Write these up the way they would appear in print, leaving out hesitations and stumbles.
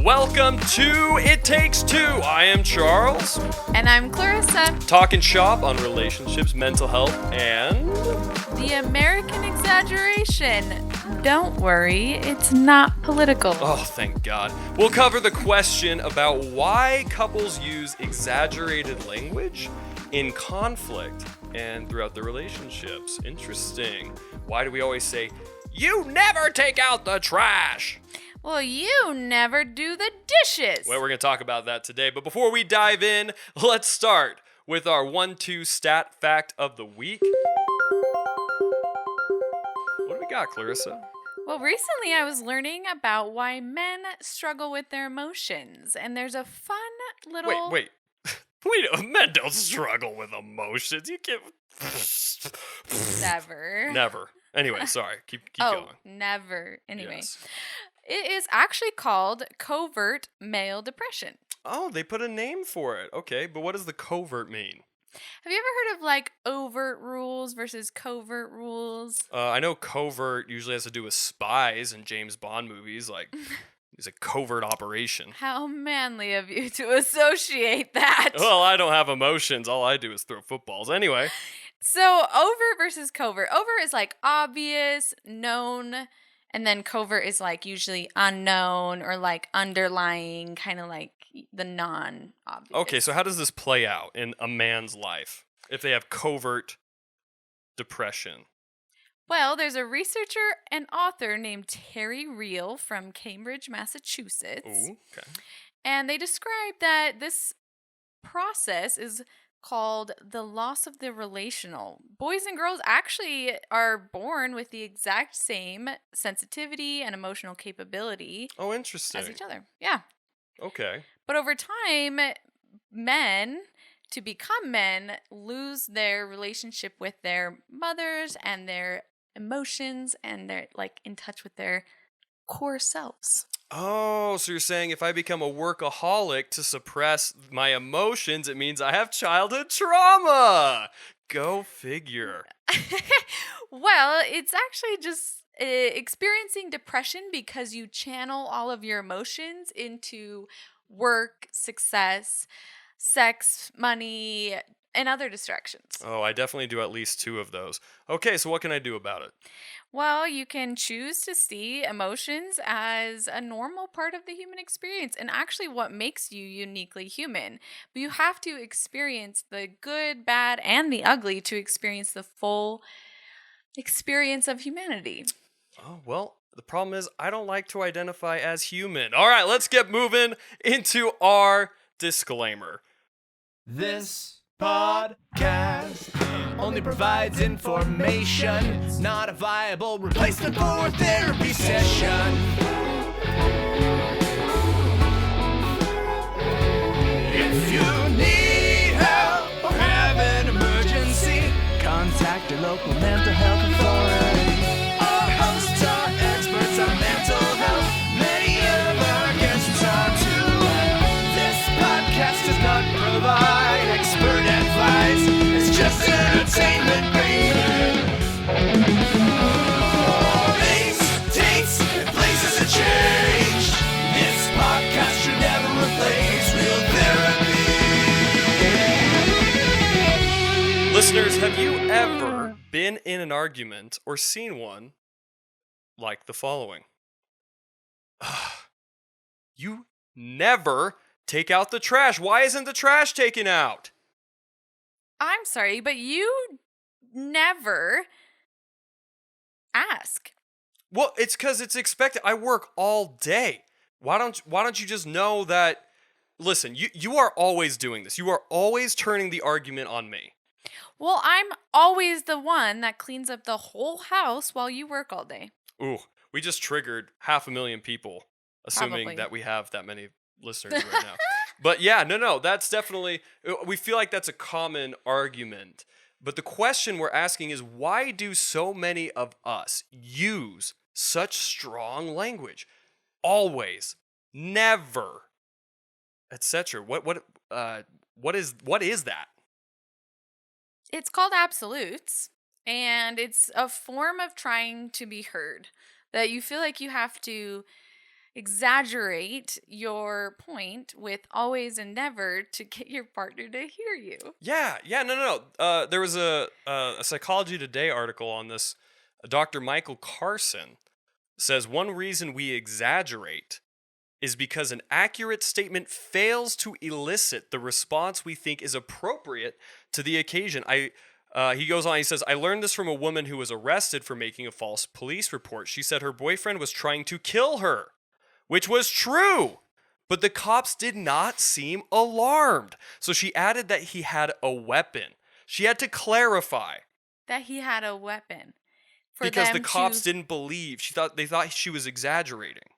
Welcome to It Takes Two. I am Charles. And I'm Clarissa. Talking shop on relationships, mental health, and... the American exaggeration. Don't worry, it's not political. Oh, thank God. We'll cover the question about why couples use exaggerated language in conflict and throughout their relationships. Interesting. Why do we always say, "You never take out the trash"? Well, you never do the dishes. Well, we're going to talk about that today. But before we dive in, let's start with our 1-2 stat fact of the week. What do we got, Clarissa? Well, recently I was learning about why men struggle with their emotions. And there's a fun little... Wait. Men don't struggle with emotions. You can't... Never. Anyway, sorry. Keep oh, going. Never. Anyway. Yes. It is actually called covert male depression. Oh, they put a name for it. Okay, but what does the covert mean? Have you ever heard of like overt rules versus covert rules? I know covert usually has to do with spies in James Bond movies, like it's a covert operation. How manly of you to associate that. Well, I don't have emotions. All I do is throw footballs. Anyway. So overt versus covert. Overt is like obvious, known, and then covert is like usually unknown or like underlying, kind of like the non-obvious. Okay, so how does this play out in a man's life if they have covert depression? Well, there's a researcher and author named Terry Real from Cambridge, Massachusetts. Ooh, okay. And they describe that this process is called the loss of the relational. Boys and girls actually are born with the exact same sensitivity and emotional capability Oh, interesting. as each other. Yeah. Okay. But over time, men, to become men, lose their relationship with their mothers and their emotions, and they're like in touch with their core selves. Oh, so you're saying if I become a workaholic to suppress my emotions, it means I have childhood trauma. Go figure. Well, it's actually just experiencing depression because you channel all of your emotions into work, success, sex, money, and other distractions. Oh, I definitely do at least 2 of those. Okay, so what can I do about it? Well, you can choose to see emotions as a normal part of the human experience and actually what makes you uniquely human. But you have to experience the good, bad, and the ugly to experience the full experience of humanity. Oh, well, the problem is I don't like to identify as human. All right, let's get moving into our disclaimer. This podcast only provides information. It's not a viable replacement for a therapy session. If you need help or have an emergency, contact your local mental health authority. Our hosts are experts on mental health. Many of our guests are too. This podcast does not provide expert advice. It's just entertainment, baby. Things, dates, and places have changed. This podcast should never replace real therapy. Listeners, have you ever been in an argument or seen one like the following? You never take out the trash. Why isn't the trash taken out? I'm sorry, but you never ask. Well, it's because it's expected. I work all day. Why don't you just know that? Listen, you are always doing this. You are always turning the argument on me. Well, I'm always the one that cleans up the whole house while you work all day. Ooh, we just triggered 500,000 people, assuming Probably. that we have that many listeners right now. But yeah, no, that's definitely, we feel like that's a common argument. But the question we're asking is, why do so many of us use such strong language? Always, never, etc. What is that? It's called absolutes, and it's a form of trying to be heard. That you feel like you have to exaggerate your point with always endeavor to get your partner to hear you. Yeah, no. There was a Psychology Today article on this. Dr. Michael Carson says one reason we exaggerate is because an accurate statement fails to elicit the response we think is appropriate to the occasion. He goes on, he says, I learned this from a woman who was arrested for making a false police report. She said her boyfriend was trying to kill her, which was true, but the cops did not seem alarmed. So she added that he had a weapon. She had to clarify. That he had a weapon. Because the cops didn't believe. They thought she was exaggerating.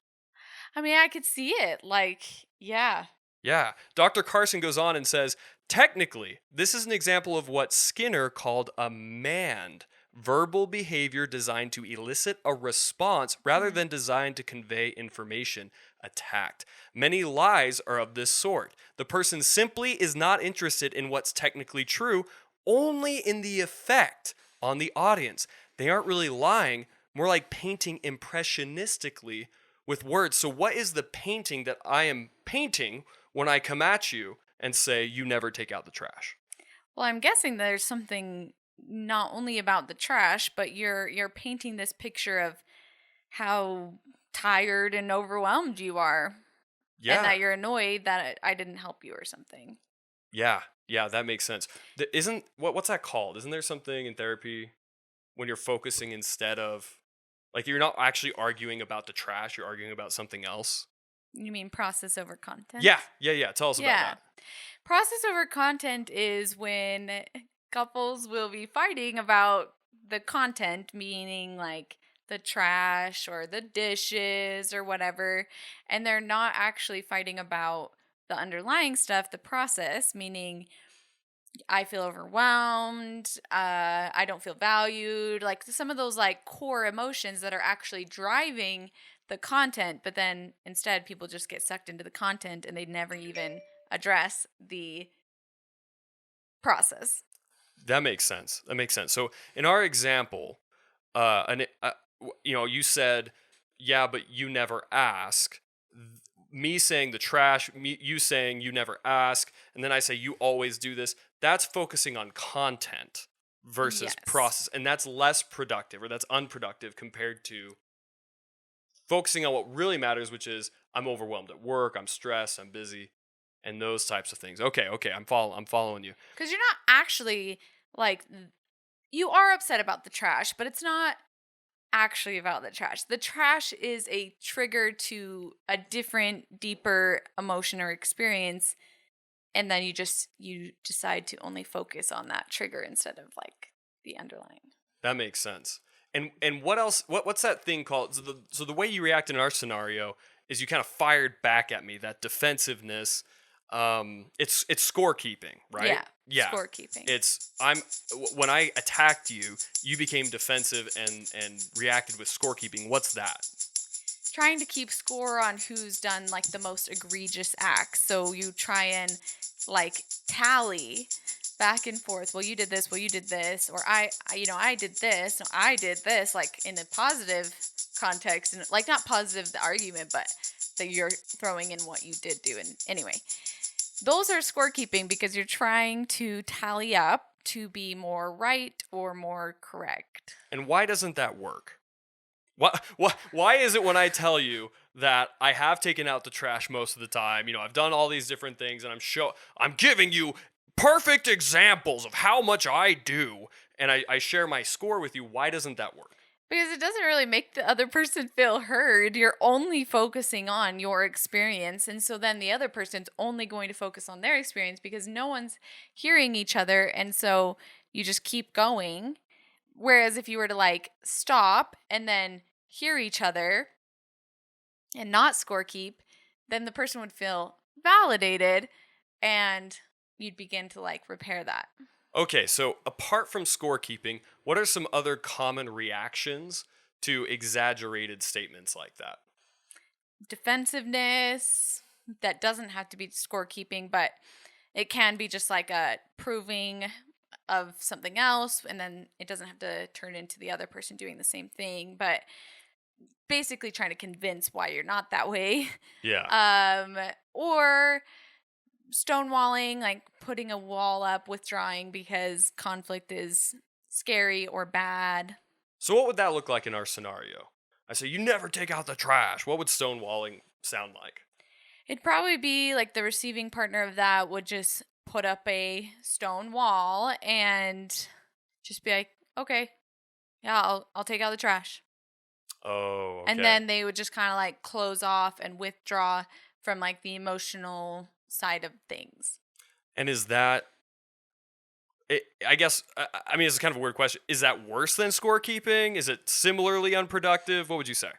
I mean, I could see it. Like, yeah. Yeah. Dr. Carson goes on and says, technically, this is an example of what Skinner called a manned verbal behavior designed to elicit a response rather than designed to convey information attacked. Many lies are of this sort. The person simply is not interested in what's technically true, only in the effect on the audience. They aren't really lying, more like painting impressionistically with words. So what is the painting that I am painting when I come at you and say, you never take out the trash? Well, I'm guessing there's something not only about the trash, but you're painting this picture of how tired and overwhelmed you are. Yeah. And that you're annoyed that I didn't help you or something. Yeah, that makes sense. What's that called? Isn't there something in therapy when you're focusing instead of, like, you're not actually arguing about the trash, you're arguing about something else? You mean process over content? Yeah. Tell us about that. Process over content is when couples will be fighting about the content, meaning like the trash or the dishes or whatever, and they're not actually fighting about the underlying stuff, the process, meaning I feel overwhelmed, I don't feel valued, like some of those like core emotions that are actually driving the content, but then instead people just get sucked into the content and they never even address the process. That makes sense. So in our example, you said, yeah, but you never ask. Me saying the trash, you saying you never ask, and then I say you always do this. That's focusing on content versus process, and that's less productive, or that's unproductive compared to focusing on what really matters, which is I'm overwhelmed at work, I'm stressed, I'm busy, and those types of things. Okay, I'm following you. Because you're not actually, like, you are upset about the trash, but it's not actually about the trash. The trash is a trigger to a different, deeper emotion or experience, and then you decide to only focus on that trigger instead of like the underlying. That makes sense. And what else? What's that thing called? So the way you react in our scenario is you kind of fired back at me. That defensiveness. It's scorekeeping, right? Yeah. Scorekeeping. When I attacked you, you became defensive and reacted with scorekeeping. What's that? Trying to keep score on who's done like the most egregious acts. So you try and like tally back and forth. Well, you did this. Well, you did this. Or I did this. No, I did this. Like in a positive context, and like not positive the argument, but that you're throwing in what you did do. And anyway, those are scorekeeping because you're trying to tally up to be more right or more correct. And why doesn't that work? Why is it when I tell you that I have taken out the trash most of the time, I've done all these different things, and I'm giving you perfect examples of how much I do, and I share my score with you, why doesn't that work? Because it doesn't really make the other person feel heard. You're only focusing on your experience, and so then the other person's only going to focus on their experience because no one's hearing each other, and so you just keep going. Whereas if you were to like stop and then hear each other and not scorekeep, then the person would feel validated and you'd begin to like repair that. Okay, so apart from scorekeeping, what are some other common reactions to exaggerated statements like that? Defensiveness. That doesn't have to be scorekeeping, but it can be just like a proving of something else, and then it doesn't have to turn into the other person doing the same thing. But basically trying to convince why you're not that way. Yeah. Or stonewalling, like putting a wall up, withdrawing because conflict is scary or bad. So what would that look like in our scenario? I say, you never take out the trash. What would stonewalling sound like? It'd probably be like the receiving partner of that would just put up a stone wall and just be like, okay, yeah, I'll take out the trash. Oh, okay. And then they would just kind of like close off and withdraw from like the emotional side of things. And is that, I guess, I mean, it's kind of a weird question. Is that worse than scorekeeping? Is it similarly unproductive? What would you say?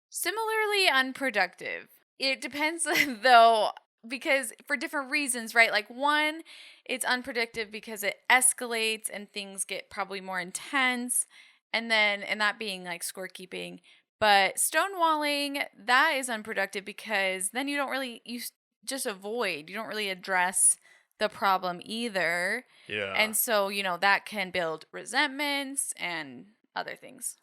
Similarly unproductive. It depends though, because for different reasons, right? Like one, it's unproductive because it escalates and things get probably more intense. And that being like scorekeeping. But stonewalling, that is unproductive because then you just avoid. You don't really address the problem either. Yeah. And so, that can build resentments and other things.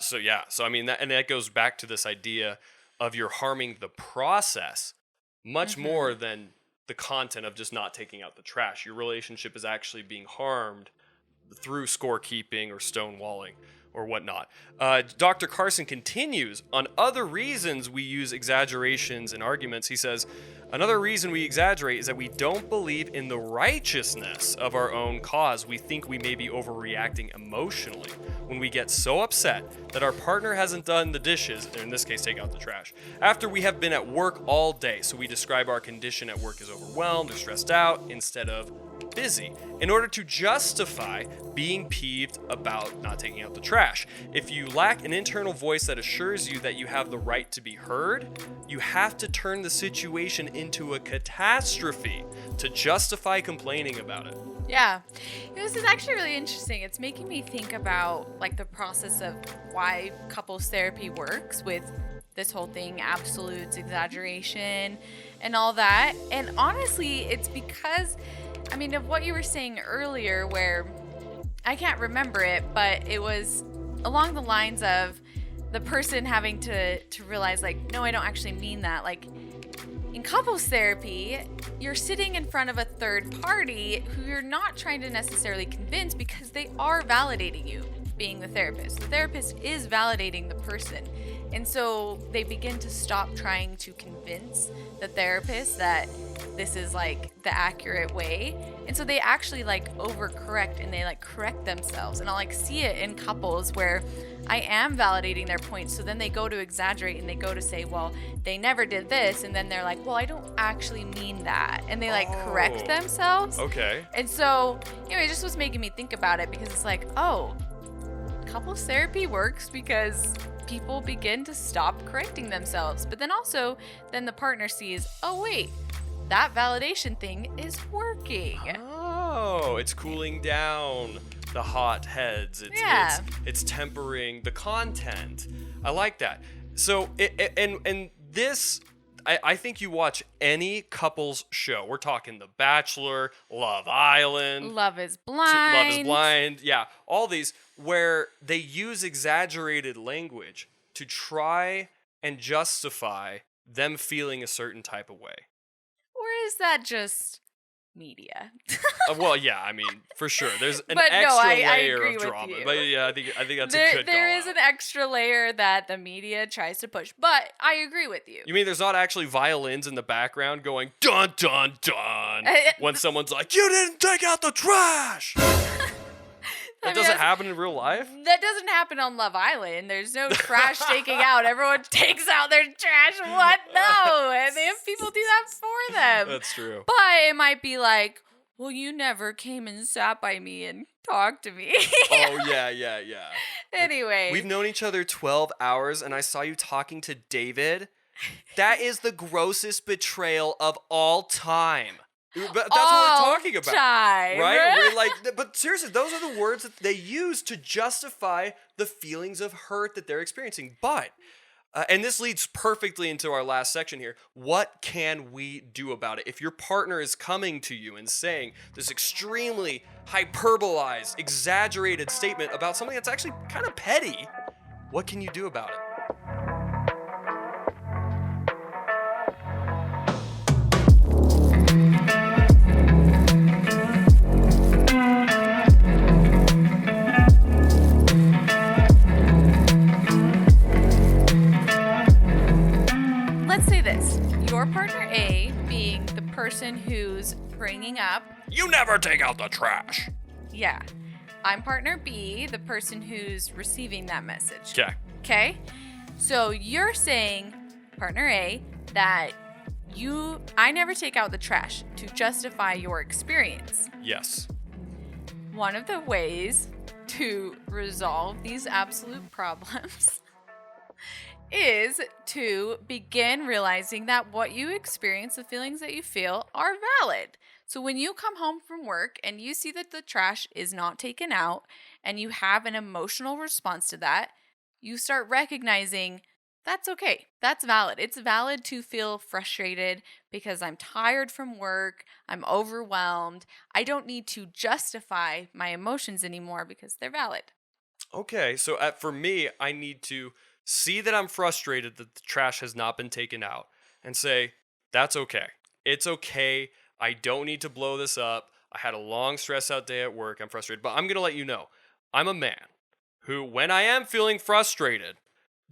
So I mean, that goes back to this idea of you're harming the process much more than the content of just not taking out the trash. Your relationship is actually being harmed through scorekeeping or stonewalling or whatnot. Dr. Carson continues on other reasons we use exaggerations in arguments. He says, another reason we exaggerate is that we don't believe in the righteousness of our own cause. We think we may be overreacting emotionally when we get so upset that our partner hasn't done the dishes, or in this case, take out the trash, after we have been at work all day. So we describe our condition at work as overwhelmed or stressed out instead of busy, in order to justify being peeved about not taking out the trash. If you lack an internal voice that assures you that you have the right to be heard, you have to turn the situation into a catastrophe to justify complaining about it. Yeah. This is actually really interesting. It's making me think about like the process of why couples therapy works with this whole thing, absolutes, exaggeration, and all that. And honestly, it's because of what you were saying earlier, where I can't remember it, but it was along the lines of the person having to realize, like, no, I don't actually mean that. Like, in couples therapy, you're sitting in front of a third party who you're not trying to necessarily convince because they are validating you, being the therapist. The therapist is validating the person. And so they begin to stop trying to convince the therapist that this is like the accurate way. And so they actually like overcorrect and they like correct themselves. And I'll like see it in couples where I am validating their points. So then they go to exaggerate and they go to say, well, they never did this. And then they're like, well, I don't actually mean that. And they like correct themselves. Okay. And so, it just was making me think about it because it's like, oh, couples therapy works because people begin to stop correcting themselves. But then also, then the partner sees, oh, wait, that validation thing is working. Oh, it's cooling down the hot heads. It's tempering the content. I like that. So, this, I think you watch any couples show. We're talking The Bachelor, Love Island. Love is Blind. Love is Blind. Yeah, all these where they use exaggerated language to try and justify them feeling a certain type of way. Or is that just media? Well, yeah, I mean, for sure. There's an But no, extra I layer agree of with drama. you. But yeah, I think that's a good There call is out. an extra layer that the media tries to push. But I agree with you. You mean there's not actually violins in the background going dun dun dun when someone's like, "You didn't take out the trash." That doesn't happen in real life? That doesn't happen on Love Island. There's no trash taking out. Everyone takes out their trash. What? No. And they have people do that for them. That's true. But it might be like, well, you never came and sat by me and talked to me. Oh, yeah. Anyway. We've known each other 12 hours, and I saw you talking to David. That is the grossest betrayal of all time. But that's what we're talking about, time. right? We're like, but seriously, those are the words that they use to justify the feelings of hurt that they're experiencing. But, and this leads perfectly into our last section here. What can we do about it? If your partner is coming to you and saying this extremely hyperbolized, exaggerated statement about something that's actually kind of petty, what can you do about it? partner A being the person who's bringing up, You never take out the trash. yeah. I'm partner B, the person who's receiving that message. Okay. Okay? So you're saying, partner A, that I never take out the trash to justify your experience. Yes. One of the ways to resolve these absolute problems is to begin realizing that what you experience, the feelings that you feel, are valid. So when you come home from work and you see that the trash is not taken out and you have an emotional response to that, you start recognizing that's okay. That's valid. It's valid to feel frustrated because I'm tired from work. I'm overwhelmed. I don't need to justify my emotions anymore because they're valid. Okay, so for me, I need to see that I'm frustrated that the trash has not been taken out and say, that's okay. It's okay. I don't need to blow this up. I had a long stress out day at work. I'm frustrated. But I'm going to let you know, I'm a man who, when I am feeling frustrated,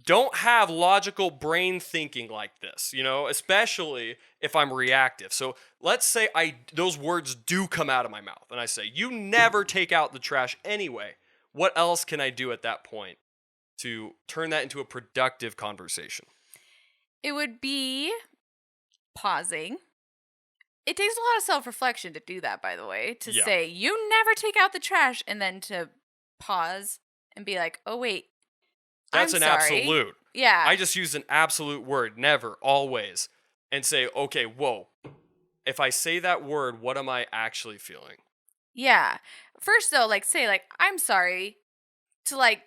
don't have logical brain thinking like this, especially if I'm reactive. So let's say those words do come out of my mouth and I say, you never take out the trash anyway. What else can I do at that point to turn that into a productive conversation? It would be pausing. It takes a lot of self-reflection to do that, by the way, to say, you never take out the trash, and then to pause and be like, oh, wait. That's I'm an sorry. absolute. Yeah. I just used an absolute word, never, always, and say, okay, whoa. If I say that word, what am I actually feeling? Yeah. First, though, say, I'm sorry, to,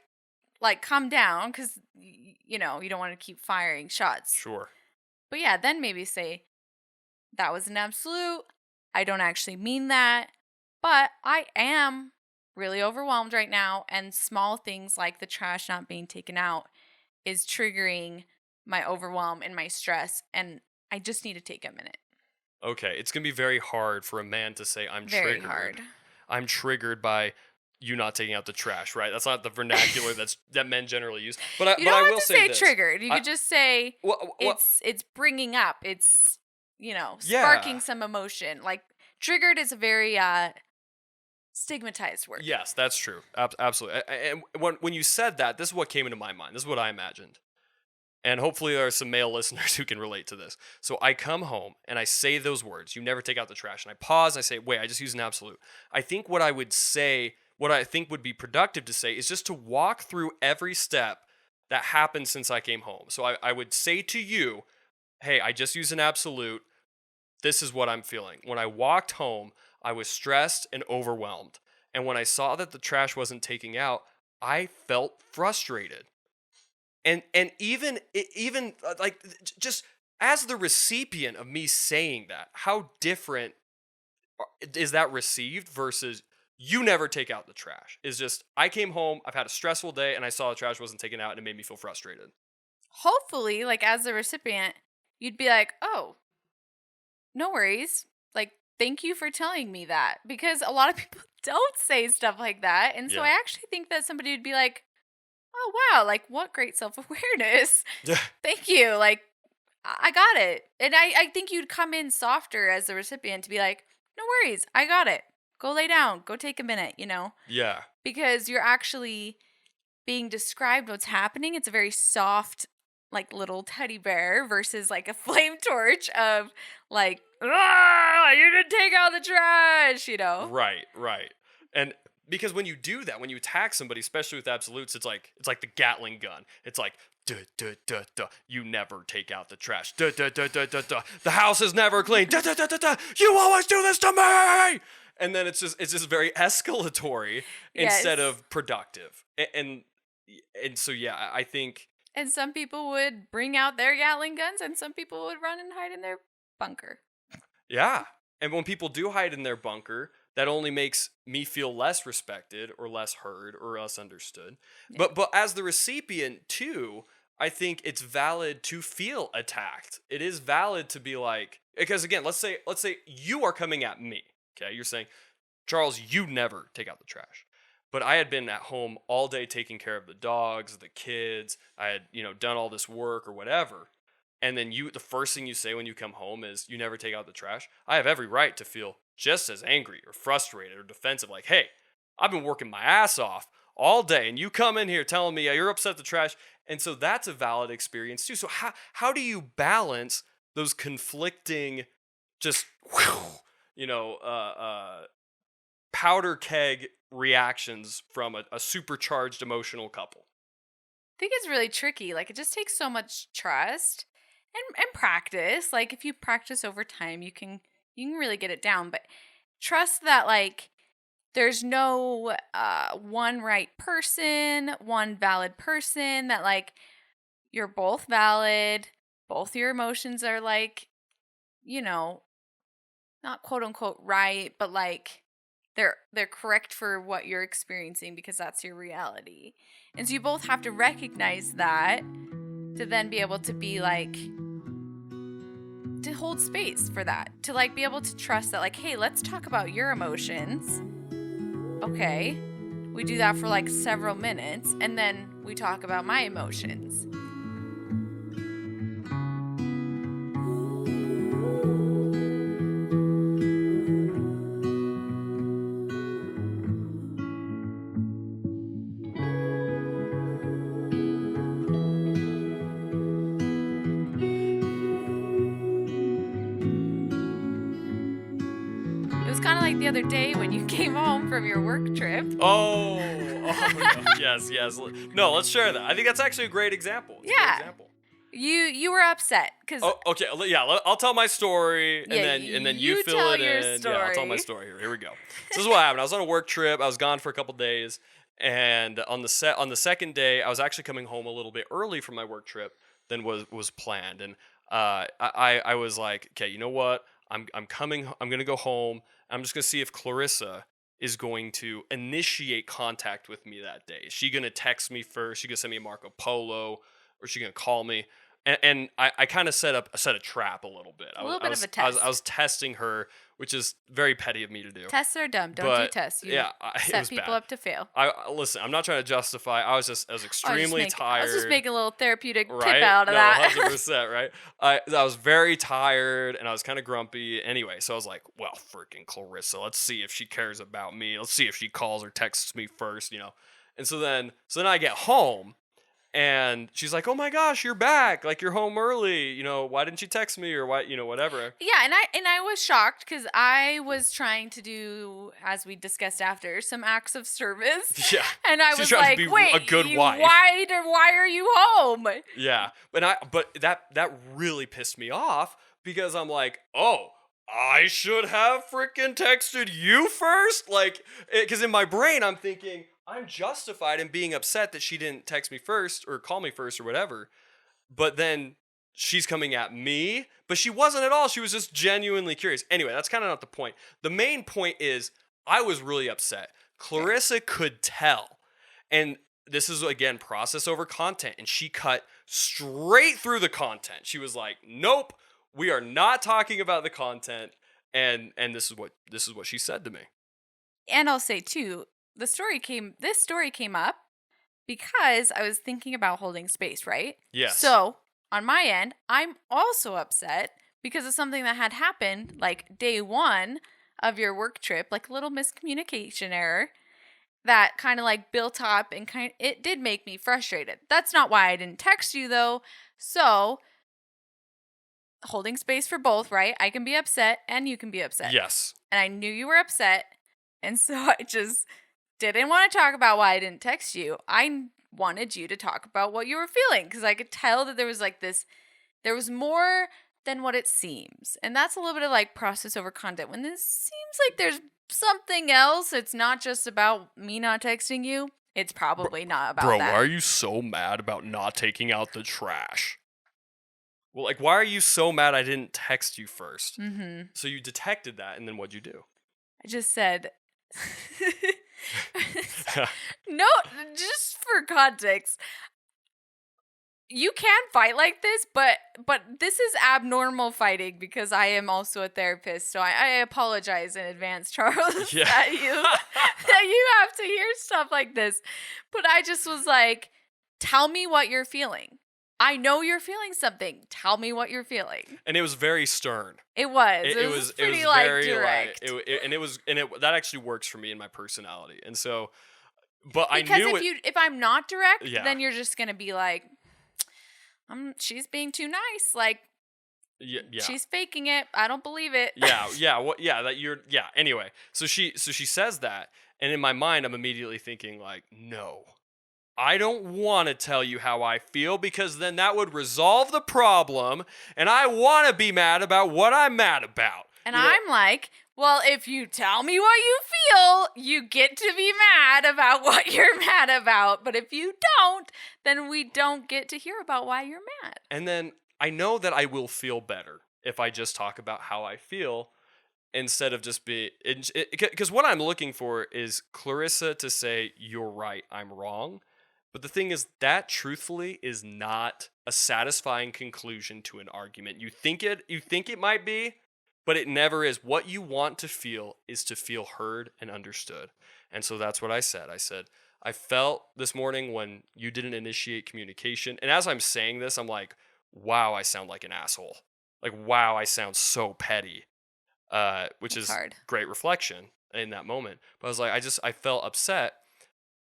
calm down, because, you don't want to keep firing shots. Sure. But, yeah, then maybe say, that was an absolute. I don't actually mean that, but I am really overwhelmed right now, and small things like the trash not being taken out is triggering my overwhelm and my stress, and I just need to take a minute. Okay, it's going to be very hard for a man to say, I'm Very triggered. hard. I'm triggered by you not taking out the trash, right? That's not the vernacular that men generally use. But You I don't will have to say say this. triggered. You could just say What? it's bringing up. It's, sparking some emotion. Like, triggered is a very stigmatized word. Yes, that's true. Absolutely. And when you said that, this is what came into my mind. This is what I imagined. And hopefully there are some male listeners who can relate to this. So I come home and I say those words, you never take out the trash. And I pause and I say, wait, I just used an absolute. I think what I would say, what I think would be productive to say is just to walk through every step that happened since I came home. So I would say to you, hey, I just used an absolute. This is what I'm feeling. When I walked home, I was stressed and overwhelmed. And when I saw that the trash wasn't taking out, I felt frustrated. And even just as the recipient of me saying that, how different is that received versus you never take out the trash? Is just, I came home, I've had a stressful day, and I saw the trash wasn't taken out, and it made me feel frustrated. Hopefully, as the recipient, you'd be like, oh, no worries. Thank you for telling me that. Because a lot of people don't say stuff like that. And so I actually think that somebody would be like, oh, wow, what great self-awareness. Thank you. I got it. And I think you'd come in softer as the recipient to be like, no worries, I got it. Go lay down. Go take a minute, Yeah. Because you're actually being described what's happening. It's a very soft, little teddy bear versus a flame torch of you didn't take out the trash, Right. And because when you do that, when you attack somebody, especially with absolutes, it's like the Gatling gun. It's like, duh, duh, duh, duh, you never take out the trash. Duh, duh, duh, duh, duh, duh. The house is never clean. Duh, duh, duh, duh, duh. You always do this to me. And then it's just very escalatory instead of productive. And so, yeah, I think. And some people would bring out their Gatling guns, and some people would run and hide in their bunker. Yeah. And when people do hide in their bunker, that only makes me feel less respected or less heard or less understood. Yeah. But as the recipient too, I think it's valid to feel attacked. It is valid to be because again, let's say you are coming at me. Okay, you're saying, Charles, you never take out the trash. But I had been at home all day taking care of the dogs, the kids. I had, done all this work or whatever. and then the first thing you say when you come home is you never take out the trash, I have every right to feel just as angry or frustrated or defensive. Like, hey, I've been working my ass off all day, and you come in here telling me you're upset at the trash. And so that's a valid experience too. So how do you balance those conflicting, just powder keg reactions from a supercharged emotional couple? I think it's really tricky. Like, it just takes so much trust and practice. Like, if you practice over time, you can really get it down. But trust that, like, there's no one right person, one valid person, that, like, you're both valid, both your emotions are, like, not quote unquote right, but like they're correct for what you're experiencing because that's your reality. And so you both have to recognize that to then be able to be like, to hold space for that, to like be able to trust that, like, hey, let's talk about your emotions. Okay, we do that for like several minutes, and then we talk about my emotions. Kind of like the other day when you came home from your work trip. Oh no. yes. No, let's share that. I think that's actually a great example. It's a great example. You were upset because. Oh, okay. Yeah, I'll tell my story, and then you fill tell it your in. story. Yeah, I'll tell my story here. Here we go. So this is what happened. I was on a work trip. I was gone for a couple days, and on the second day, I was actually coming home a little bit early from my work trip than was planned, and I was like, okay, you know what? I'm gonna go home. I'm just gonna see if Clarissa is going to initiate contact with me that day. Is she gonna text me first? Is she gonna send me a Marco Polo, or is she gonna call me? And I kind of set a trap a little bit. A little bit of a test. I was testing her, which is very petty of me to do. Tests are dumb. Don't do tests. You set people up to fail. Listen, I'm not trying to justify. I was extremely tired. I was just making a little therapeutic tip right? out of that. 100%, right? I was very tired and I was kind of grumpy. Anyway, so I was like, well, freaking Clarissa, let's see if she cares about me. Let's see if she calls or texts me first, And so then I get home. And she's like, "Oh my gosh, you're back! Like, you're home early. Why didn't you text me or why? Whatever." Yeah, and I was shocked because I was trying to do, as we discussed after, some acts of service. Yeah, and I she's was trying like, to be "Wait, a good wife. Why are you home?" Yeah, but that really pissed me off because I'm like, "Oh, I should have freaking texted you first." Like, because in my brain I'm thinking, I'm justified in being upset that she didn't text me first or call me first or whatever. But then she's coming at me. But she wasn't at all. She was just genuinely curious. Anyway, that's kind of not the point. The main point is I was really upset. Clarissa could tell. And this is, again, process over content. And she cut straight through the content. She was like, nope, we are not talking about the content. And this is what she said to me. And I'll say, too, this story came up because I was thinking about holding space, right? Yes. So on my end, I'm also upset because of something that had happened like day one of your work trip, like a little miscommunication error that kind of like built up and it did make me frustrated. That's not why I didn't text you though. So holding space for both, right? I can be upset and you can be upset. Yes. And I knew you were upset. And so I just didn't want to talk about why I didn't text you. I wanted you to talk about what you were feeling because I could tell that there was like this, there was more than what it seems. And that's a little bit of like process over content. When this seems like there's something else, it's not just about me not texting you. It's probably not about that. Bro, why are you so mad about not taking out the trash? Well, like, why are you so mad I didn't text you first? Mm-hmm. So you detected that, and then what'd you do? I just said... No, just for context, you can fight like this, but this is abnormal fighting because I am also a therapist. So I apologize in advance, Charles, Yeah. that you have to hear stuff like this. But I just was like, tell me what you're feeling. I know you're feeling something. Tell me what you're feeling. And it was very stern. It was. It was pretty like very direct. that actually works for me in my personality. And so, but Because I knew if I'm not direct, Yeah. then you're just gonna be like, she's being too nice. Like, yeah. she's faking it. I don't believe it. Anyway, so she says that, and in my mind, I'm immediately thinking like, no, I don't want to tell you how I feel because then that would resolve the problem, and I want to be mad about what I'm mad about. And I'm like, well, if you tell me what you feel, you get to be mad about what you're mad about. But if you don't, then we don't get to hear about why you're mad. And then I know that I will feel better if I just talk about how I feel instead of just because what I'm looking for is Clarissa to say, you're right, I'm wrong. But the thing is, that truthfully is not a satisfying conclusion to an argument. You think it might be, but it never is. What you want to feel is to feel heard and understood. And so that's what I said. I said, I felt this morning when you didn't initiate communication. And as I'm saying this, I'm like, wow, I sound like an asshole. Like, wow, I sound so petty, which is hard. Great reflection in that moment. But I was like, I felt upset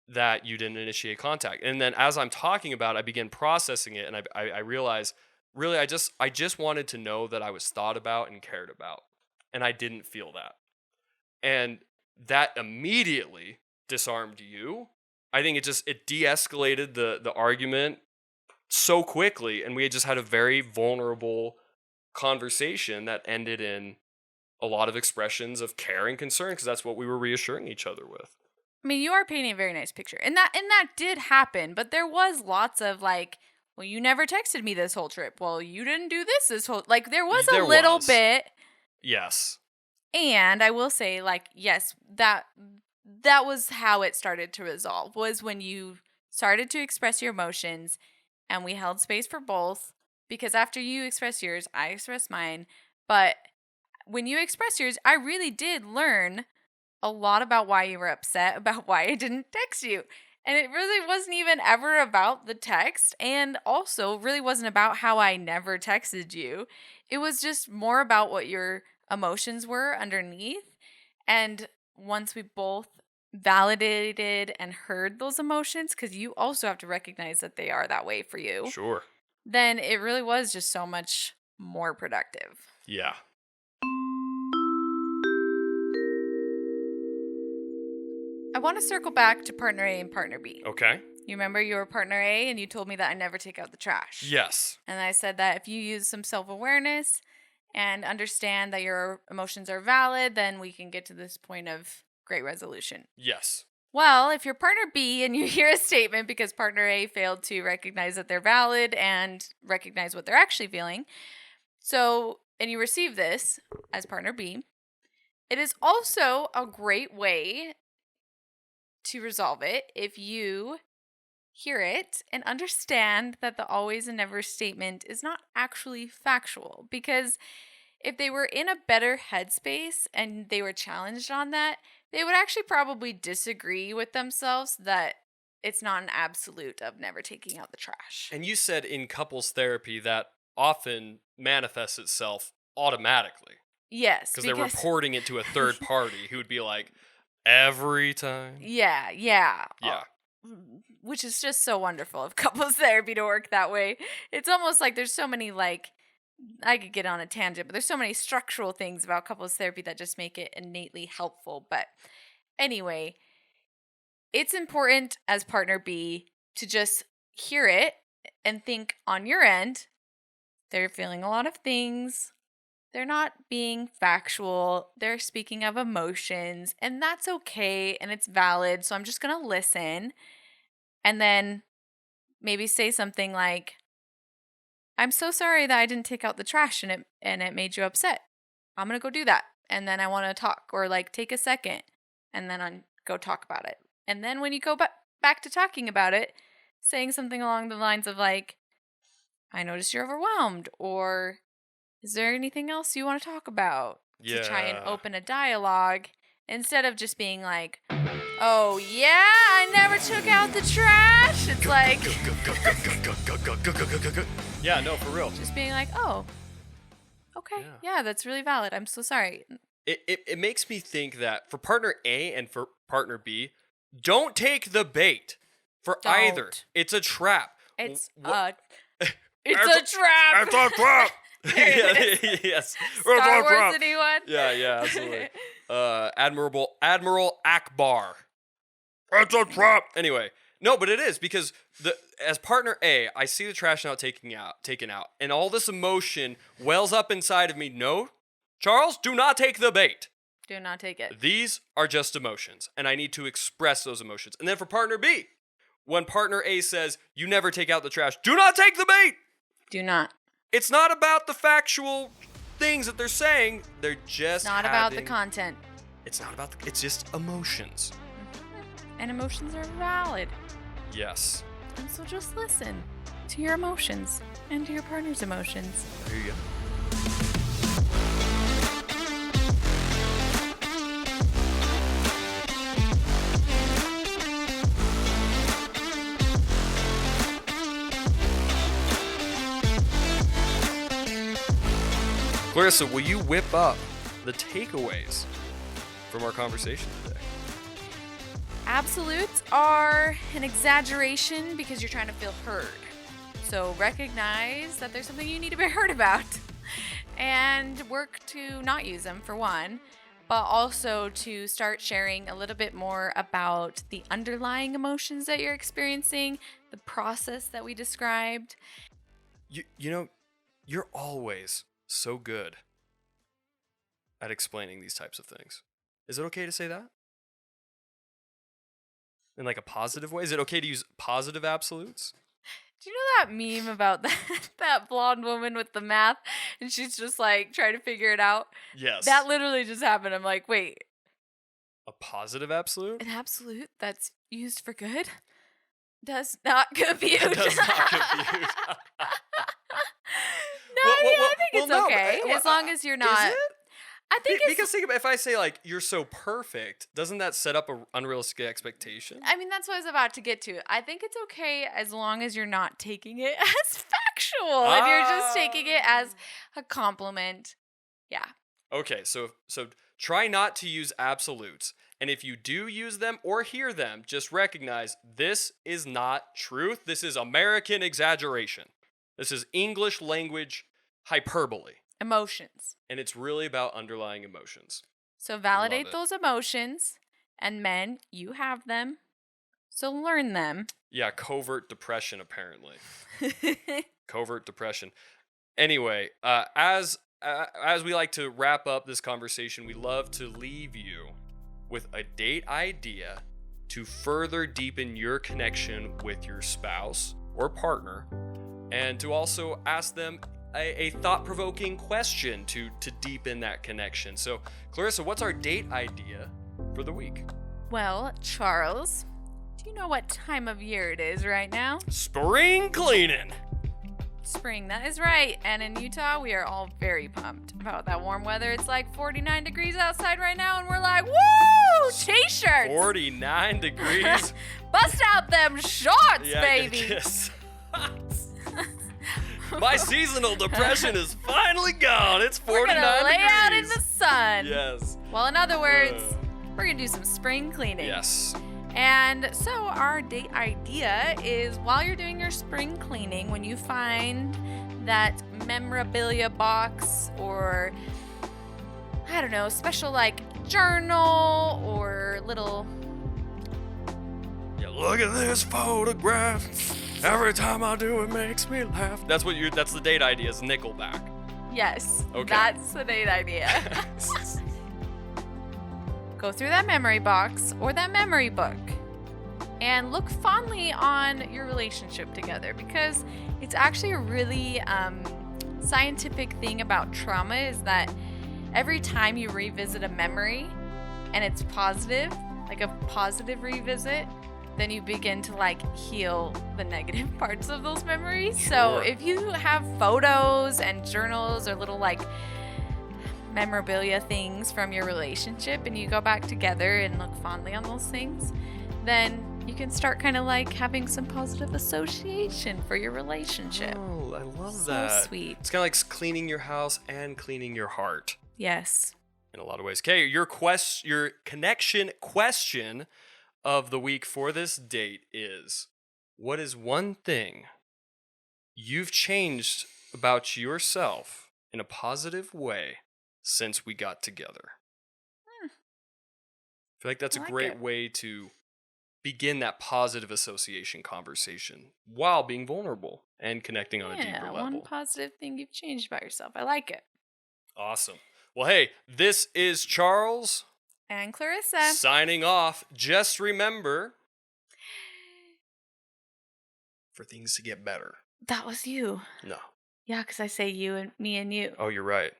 that you didn't initiate contact. And then as I'm talking about it, I began processing it, and I realized, really, I just wanted to know that I was thought about and cared about. And I didn't feel that. And that immediately disarmed you. I think it de-escalated the argument so quickly, and we had just had a very vulnerable conversation that ended in a lot of expressions of care and concern, because that's what we were reassuring each other with. I mean, you are painting a very nice picture. And that did happen, but there was lots of like, well, you never texted me this whole trip. Well, you didn't do this whole, like, there was a little bit. Yes. And I will say, like, yes, that was how it started to resolve, was when you started to express your emotions and we held space for both, because after you express yours, I express mine. But when you express yours, I really did learn a lot about why you were upset, about why I didn't text you. And it really wasn't even ever about the text, and also really wasn't about how I never texted you. It was just more about what your emotions were underneath. And once we both validated and heard those emotions, because you also have to recognize that they are that way for you. Sure. Then it really was just so much more productive. Yeah. I want to circle back to partner A and partner B. Okay. You remember you were partner A and you told me that I never take out the trash. Yes. And I said that if you use some self-awareness and understand that your emotions are valid, then we can get to this point of great resolution. Yes. Well, if you're partner B and you hear a statement because partner A failed to recognize that they're valid and recognize what they're actually feeling, and you receive this as partner B, it is also a great way to resolve it if you hear it and understand that the always and never statement is not actually factual. Because if they were in a better headspace and they were challenged on that, they would actually probably disagree with themselves that it's not an absolute of never taking out the trash. And you said in couples therapy that often manifests itself automatically. Yes. Because they're reporting it to a third party who would be like, every time. Yeah. Which is just so wonderful of couples therapy to work that way. It's almost like there's so many, like, I could get on a tangent, but there's so many structural things about couples therapy that just make it innately helpful. But anyway, it's important as partner B to just hear it and think on your end, they're feeling a lot of things. They're not being factual. They're speaking of emotions, and that's okay, and it's valid. So I'm just going to listen and then maybe say something like, I'm so sorry that I didn't take out the trash and it made you upset. I'm going to go do that. And then I want to talk, or like take a second and then go talk about it. And then when you go back to talking about it, saying something along the lines of like, I noticed you're overwhelmed, or is there anything else you want to talk about? Yeah. To try and open a dialogue Instead of just being like, oh yeah, I never took out the trash. It's like Yeah, no, for real. just being like, oh, okay, yeah, that's really valid. I'm so sorry. It makes me think that for partner A and for partner B, don't take the bait for either. Don't. It's a trap. It's Wha- it's a trap. It's a trap. There it is. Yes. Star Wars, anyone? Yeah, absolutely. Admiral Akbar. It's a trap. Anyway, no, but it is because as partner A, I see the trash now taken out, and all this emotion wells up inside of me. No, Charles, do not take the bait. Do not take it. These are just emotions, and I need to express those emotions. And then for partner B, when partner A says, you never take out the trash, do not take the bait. Do not. It's not about the factual things that they're saying. They're just It's not about the having- content. It's not about it's just emotions. And emotions are valid. Yes. And so just listen to your emotions and to your partner's emotions. There you go. Clarissa, will you whip up the takeaways from our conversation today? Absolutes are an exaggeration because you're trying to feel heard. So recognize that there's something you need to be heard about and work to not use them, for one, but also to start sharing a little bit more about the underlying emotions that you're experiencing, the process that we described. You know, you're always so good at explaining these types of things. Is it okay to say that? In like a positive way? Is it okay to use positive absolutes? Do you know that meme about that blonde woman with the math and she's just like trying to figure it out? Yes. That literally just happened. I'm like, wait, A positive absolute? an absolute that's used for good does not compute. It does not compute. No, Well, I mean, well, I think well, it's no, okay but, as long as you're not. Is it? I think it's. Because think about if I say like you're so perfect, doesn't that set up an unrealistic expectation? I mean, that's what I was about to get to. I think it's okay as long as you're not taking it as factual. If you're just taking it as a compliment, yeah. Okay, so try not to use absolutes. And if you do use them or hear them, just recognize this is not truth. This is American exaggeration. This is English language hyperbole. Emotions. And it's really about underlying emotions. So Love validate it. those emotions, and men, you have them. So learn them. Yeah, covert depression, apparently. Covert depression. Anyway, as we like to wrap up this conversation, we love to leave you with a date idea to further deepen your connection with your spouse or partner, and to also ask them a thought-provoking question to deepen that connection. So, Clarissa, what's our date idea for the week? Well, Charles, do you know what time of year it is right now? Spring cleaning. Spring, that is right. And in Utah, we are all very pumped about that warm weather. It's like 49 degrees outside right now, and we're like, woo! T-shirts! 49 degrees. Bust out them shorts, Yeah, baby! yes. My seasonal depression is finally gone. It's 49 We're gonna lay degrees. out in the sun. Yes. Well, in other words, we're gonna do some spring cleaning. Yes. And so our date idea is while you're doing your spring cleaning, when you find that memorabilia box or, I don't know, special like journal or little... Yeah, look at this photograph. Every time I do, it makes me laugh. That's the date idea is Nickelback. Yes, Okay. that's the date idea. Go through that memory box or that memory book and look fondly on your relationship together, because it's actually a really scientific thing about trauma is that every time you revisit a memory and it's positive, like a positive revisit, then you begin to like heal the negative parts of those memories. So Sure. if you have photos and journals or little like memorabilia things from your relationship and you go back together and look fondly on those things, then you can start kind of like having some positive association for your relationship. Oh, I love So that. sweet. It's kind of like cleaning your house and cleaning your heart Yes. in a lot of ways. Okay, your connection question of the week for this date is: what is one thing you've changed about yourself in a positive way since we got together? I feel like that's I a like great it. way to begin that positive association conversation while being vulnerable and connecting on a deeper One level. positive thing you've changed about yourself. I like it. Awesome. Well, hey, this is Charles And Clarissa. signing off. Just remember, for things to get better. That was you. No. Yeah, because I say you and me and you. Oh, you're right.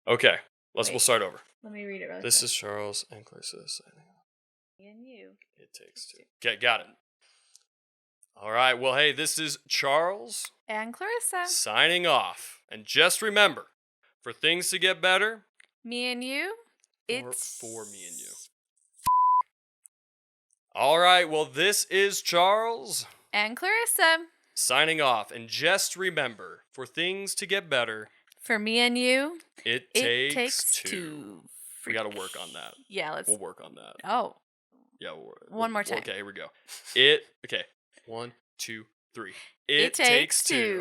Okay, we'll Wait. start over. Let me read it really This quick. is Charles and Clarissa signing off. Me and you. It takes two. Okay, got it. All right, well, hey, this is Charles And Clarissa. signing off. And just remember, for things to get better, Me and you. for me and you. All right, well, this is Charles And Clarissa. signing off. And just remember, for things to get better, For me and you. it It takes takes two. two. We got to work on that. Yeah, let's. We'll work on that. Oh. Yeah. One more time. Okay, here we go. Okay. 1, 2, 3. It takes two.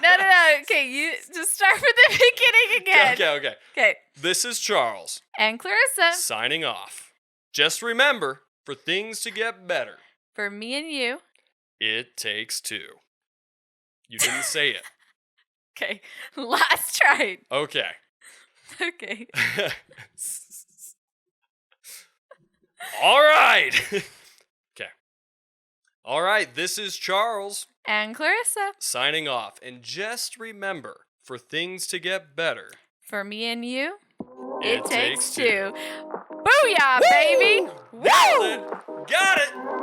No. no. Okay, you just start from the beginning again. Okay. Okay. This is Charles And Clarissa. signing off. Just remember, for things to get better, For me and you. it takes two. You didn't say it. Okay. Last try. Okay. Okay. All right. Okay. All right. This is Charles And Clarissa. signing off. And just remember, for things to get better, For me and you. it It takes takes two. two. Booyah, baby. Nailed it. Got it.